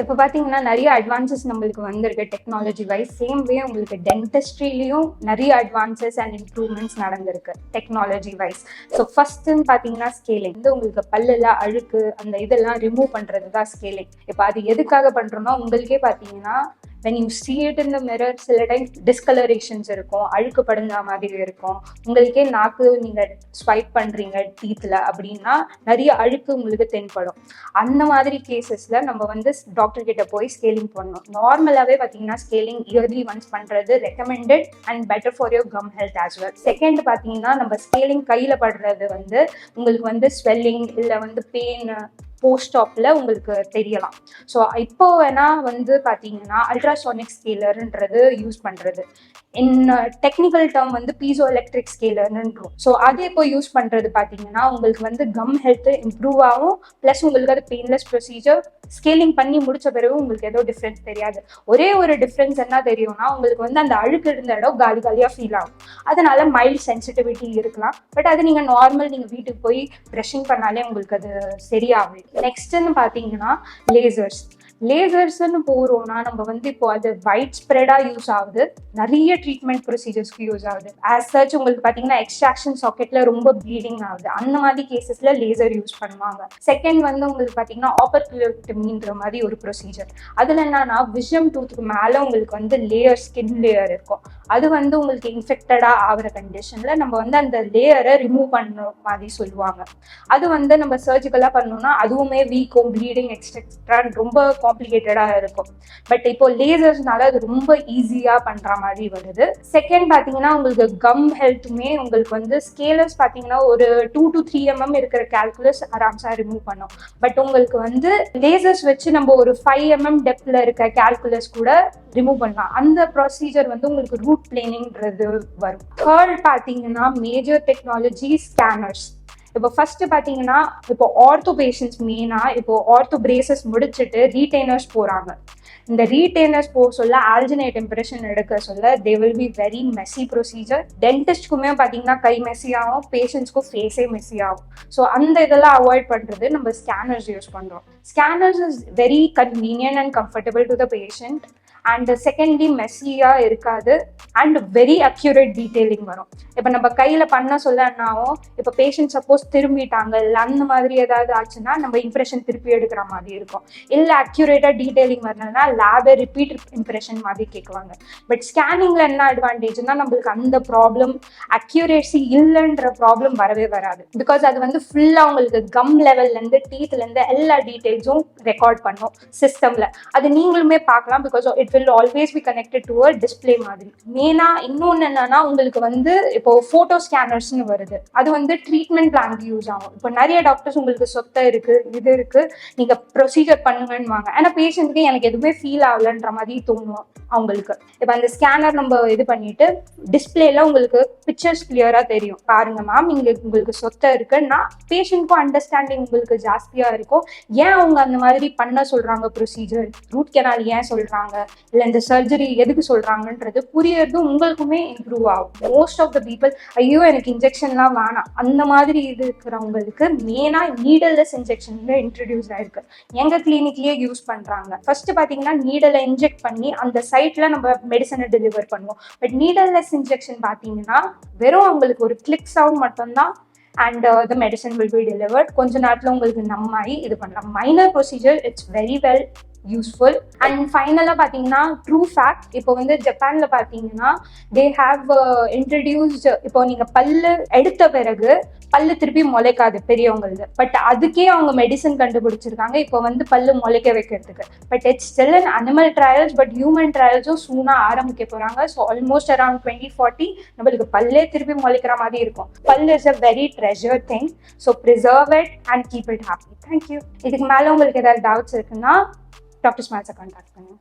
இப்போ பார்த்தீங்கன்னா நிறைய அட்வான்சஸ் நம்மளுக்கு வந்திருக்கு டெக்னாலஜி வைஸ். சேம் வே உங்களுக்கு டென்டிஸ்ட்ரிலையும் நிறைய அட்வான்சஸ் அண்ட் இம்ப்ரூவ்மெண்ட்ஸ் நடந்திருக்கு டெக்னாலஜி வைஸ். ஸோ ஃபர்ஸ்ட்னு பார்த்தீங்கன்னா ஸ்கேலிங். வந்து உங்களுக்கு பல்லுல அழுக்கு அந்த இதெல்லாம் ரிமூவ் பண்ணுறது தான் ஸ்கேலிங். இப்போ அது எதுக்காக பண்ணுறோம்னா உங்களுக்கே பார்த்தீங்கன்னா when you see it in the mirror சில டைம் டிஸ்கலரேஷன்ஸ் இருக்கும், அழுக்கு படிஞ்ச மாதிரி இருக்கும். உங்களுக்கே நாக்கு நீங்கள் ஸ்வைப் பண்ணுறீங்க டீத்தில் அப்படின்னா நிறைய அழுக்கு உங்களுக்கு தென்படும். அந்த மாதிரி கேசஸில் நம்ம வந்து டாக்டர் கிட்ட போய் ஸ்கேலிங் பண்ணணும். நார்மலாகவே பார்த்தீங்கன்னா ஸ்கேலிங் இயர்லி ஒன்ஸ் பண்ணுறது recommended and better for your come health as well. Second பார்த்தீங்கன்னா நம்ம ஸ்கேலிங் கையில் படுறது வந்து உங்களுக்கு வந்து ஸ்வெல்லிங் இல்லை வந்து பெயின் போஸ்ட் ஆப்ல உங்களுக்கு தெரியலாம். ஸோ இப்போ வேணா வந்து பார்த்தீங்கன்னா அல்ட்ராசோனிக் ஸ்கேலர்ன்றது யூஸ் பண்ணுறது. இன் டெக்னிக்கல் டேர்ம் வந்து பீசோ எலக்ட்ரிக் ஸ்கேலர்ன்றோம். ஸோ அது இப்போ யூஸ் பண்ணுறது பார்த்தீங்கன்னா உங்களுக்கு வந்து கம் ஹெல்த் இம்ப்ரூவ் ஆகும். ப்ளஸ் உங்களுக்கு அது பெயின்லெஸ் ப்ரொசீஜர். ஸ்கேலிங் பண்ணி முடிச்ச பிறகு உங்களுக்கு ஏதோ டிஃப்ரென்ஸ் தெரியாது. ஒரே ஒரு டிஃப்ரென்ஸ் என்ன தெரியும்னா உங்களுக்கு வந்து அந்த அழுக்கு இருந்த இடம் காலி காலியாக ஃபீல் ஆகும். அதனால மைல்ட் சென்சிட்டிவிட்டி இருக்கலாம். பட் அது நீங்கள் நார்மல் நீங்கள் வீட்டுக்கு போய் ப்ரஷிங் பண்ணாலே உங்களுக்கு அது சரியாகும். நெக்ஸ்ட்னு பார்த்தீங்கன்னா லேசர்ஸ்ன்னு போகிறோம்னா நம்ம வந்து இப்போ அது வைட் ஸ்ப்ரெடாக யூஸ் ஆகுது. நிறைய ட்ரீட்மெண்ட் ப்ரொசீஜர்ஸ்க்கு யூஸ் ஆகுது. ஆஸ் சச் உங்களுக்கு பார்த்தீங்கன்னா எக்ஸ்ட்ராக்ஷன் சாக்கெட்டில் ரொம்ப ப்ளீடிங் ஆகுது. அந்த மாதிரி கேசஸில் லேசர் யூஸ் பண்ணுவாங்க. செகண்ட் வந்து உங்களுக்கு பார்த்தீங்கன்னா ஆப்பர்குலோட்டமின்ற மாதிரி ஒரு ப்ரொசீஜர். அதில் என்னன்னா விஷம் டூத்துக்கு மேலே உங்களுக்கு வந்து ஸ்கின் லேயர் இருக்கும். அது வந்து உங்களுக்கு இன்ஃபெக்டடாக ஆகிற கண்டிஷனில் நம்ம வந்து அந்த லேயரை ரிமூவ் பண்ணுற மாதிரி சொல்லுவாங்க. அது வந்து நம்ம சர்ஜிக்கலாக பண்ணோம்னா அதுவுமே வீக்கும் ப்ளீடிங் எக்ஸ்ட்ரா ரொம்ப காம்ப்ளிகேட்டடாக இருக்கும். பட் இப்போ லேசர்ஸ்னால அது ரொம்ப ஈஸியாக பண்ணுற மாதிரி வருது. செகண்ட் பார்த்தீங்கன்னா உங்களுக்கு கம் ஹெல்த்துமே உங்களுக்கு வந்து ஸ்கேலர்ஸ் பார்த்தீங்கன்னா ஒரு 2 to 3 mm இருக்கிற கால்குலஸ் ஆராம்ஸாக ரிமூவ் பண்ணோம். பட் உங்களுக்கு வந்து லேசர்ஸ் வச்சு நம்ம ஒரு 5 mm டெப்த்தில் இருக்க கால்குலஸ் கூட ரிமூவ் பண்ணலாம். அந்த ப்ரொசீஜர் வந்து உங்களுக்கு ரூட் பிளேனிங்கிறது வரும். தேர்ட் பார்த்தீங்கன்னா மேஜர் டெக்னாலஜி ஸ்கேனர்ஸ். இப்போ ஃபர்ஸ்ட் பார்த்தீங்கன்னா இப்போ ஆர்த்தோ பேஷண்ட்ஸ் மெயினாக இப்போ ஆர்த்தோ பிரேசஸ் முடிச்சுட்டு ரீடைனர்ஸ் போகிறாங்க. இந்த ரீடைனர்ஸ் போக சொல்ல ஆல்ஜினேட் இம்ப்ரெஷன் எடுக்க சொல்ல they will be very messy procedure. டென்டிஸ்ட்க்குமே பார்த்தீங்கன்னா கை மெஸ்ஸி ஆகும், பேஷண்ட்ஸ்க்கும் ஃபேஸே மெஸ்ஸி ஆகும். ஸோ அந்த இதெல்லாம் அவாய்ட் பண்ணுறது நம்ம ஸ்கேனர்ஸ் யூஸ் பண்ணுறோம். Scanners is very convenient and comfortable to the patient. And secondly மெஸ்ஸியாக இருக்காது அண்ட் வெரி அக்யூரேட் டீட்டெயிலிங் வரும். இப்போ நம்ம கையில் பண்ண சொல்ல என்னாகும், இப்போ பேஷண்ட் சப்போஸ் திரும்பிட்டாங்க இல்லை அந்த மாதிரி ஏதாவது ஆச்சுன்னா நம்ம இம்ப்ரெஷன் திருப்பி எடுக்கிற மாதிரி இருக்கும். இல்லை அக்யூரேட்டாக டீட்டெயிலிங் வரணும்னா லேபே ரிப்பீட் இம்ப்ரெஷன் மாதிரி கேட்குவாங்க. பட் ஸ்கேனிங்கில் என்ன அட்வான்டேஜ்னா நம்மளுக்கு அந்த ப்ராப்ளம் அக்யூரேசி இல்லைன்ற ப்ராப்ளம் வரவே வராது. பிகாஸ் அது வந்து ஃபுல்லாக உங்களுக்கு கம் லெவல்லேருந்து டீத்லேருந்து எல்லா டீட்டெயில்ஸும் ரெக்கார்ட் பண்ணும் சிஸ்டமில். அது நீங்களுமே பார்க்கலாம். Because it will always be connected to a display மாதிரி. மெயினா இன்னொன்று என்னன்னா உங்களுக்கு வந்து இப்போ ஃபோட்டோ ஸ்கேனர்ஸ்னு வருது. அது வந்து ட்ரீட்மெண்ட் பிளான்க்கு யூஸ் ஆகும். இப்போ நிறைய டாக்டர்ஸ் உங்களுக்கு சொத்தை இருக்கு இது இருக்கு நீங்க ப்ரொசீஜர் பண்ணுங்கன்னு வாங்க. ஆனால் பேஷண்ட்க்கு எனக்கு எதுவுமே ஃபீல் ஆகலன்ற மாதிரி தோணும் அவங்களுக்கு. இப்போ அந்த ஸ்கேனர் நம்ம இது பண்ணிட்டு டிஸ்பிளேல உங்களுக்கு பிக்சர்ஸ் கிளியரா தெரியும். பாருங்க மேம் இங்க உங்களுக்கு சொத்தை இருக்குன்னா பேஷண்ட்க்கும் அண்டர்ஸ்டாண்டிங் உங்களுக்கு ஜாஸ்தியா இருக்கும். ஏன் அவங்க அந்த மாதிரி பண்ண சொல்றாங்க ப்ரொசீஜர், ரூட் கெனால் ஏன் சொல்றாங்க, இல்லை இந்த சர்ஜரி எதுக்கு சொல்றாங்கன்றது புரியறதும் உங்களுக்குமே இம்ப்ரூவ் ஆகும். மோஸ்ட் ஆஃப் த பீப்புள் ஐயோ எனக்கு இன்ஜெக்ஷன்லாம் வேணாம் அந்த மாதிரி இது இருக்கிறவங்களுக்கு மெயினா நீடல்லெஸ் இன்ஜெக்ஷன் இன்ட்ரடியூஸ் ஆயிருக்கு. எங்க கிளினிக்லயே யூஸ் பண்றாங்க. ஃபர்ஸ்ட் பாத்தீங்கன்னா நீடலை இன்ஜெக்ட் பண்ணி அந்த சைட்ல நம்ம மெடிசனை டெலிவர் பண்ணுவோம். பட் நீடல்லெஸ் இன்ஜெக்ஷன் பாத்தீங்கன்னா வெறும் அவங்களுக்கு ஒரு கிளிக் சவுண்ட் மட்டும்தான் and the medicine will be delivered. கொஞ்ச நேரத்தில் உங்களுக்கு நம்மாயி இது பண்ணலாம். Minor procedure it's very well useful. And ஃபைனலாக பார்த்தீங்கன்னா ட்ரூ ஃபேக்ட், இப்போ வந்து ஜப்பானில் பார்த்தீங்கன்னா தே ஹாவ் இன்ட்ரடியூஸ்ட் இப்போ நீங்கள் பல்லு எடுத்த பிறகு பல்லு திருப்பி முளைக்காது பெரியவங்களுக்கு. பட் அதுக்கே அவங்க மெடிசன் கண்டுபிடிச்சிருக்காங்க இப்போ வந்து பல்லு முளைக்க வைக்கிறதுக்கு. But it's still an animal trials. But human ட்ரையல்ஸும் சூனாக ஆரம்பிக்க போகிறாங்க. ஸோ ஆல்மோஸ்ட் அரௌண்ட் 2040 நம்மளுக்கு பல்லே திருப்பி முளைக்கிற மாதிரி இருக்கும். பல்லு is a very treasure thing. So preserve it and keep it happy. Thank you. இதுக்கு மேலே உங்களுக்கு ஏதாவது டவுட்ஸ் இருக்குன்னா டாக்டர் ஸ்மைல்ஸை கான்டாக்ட் பண்ணுங்க.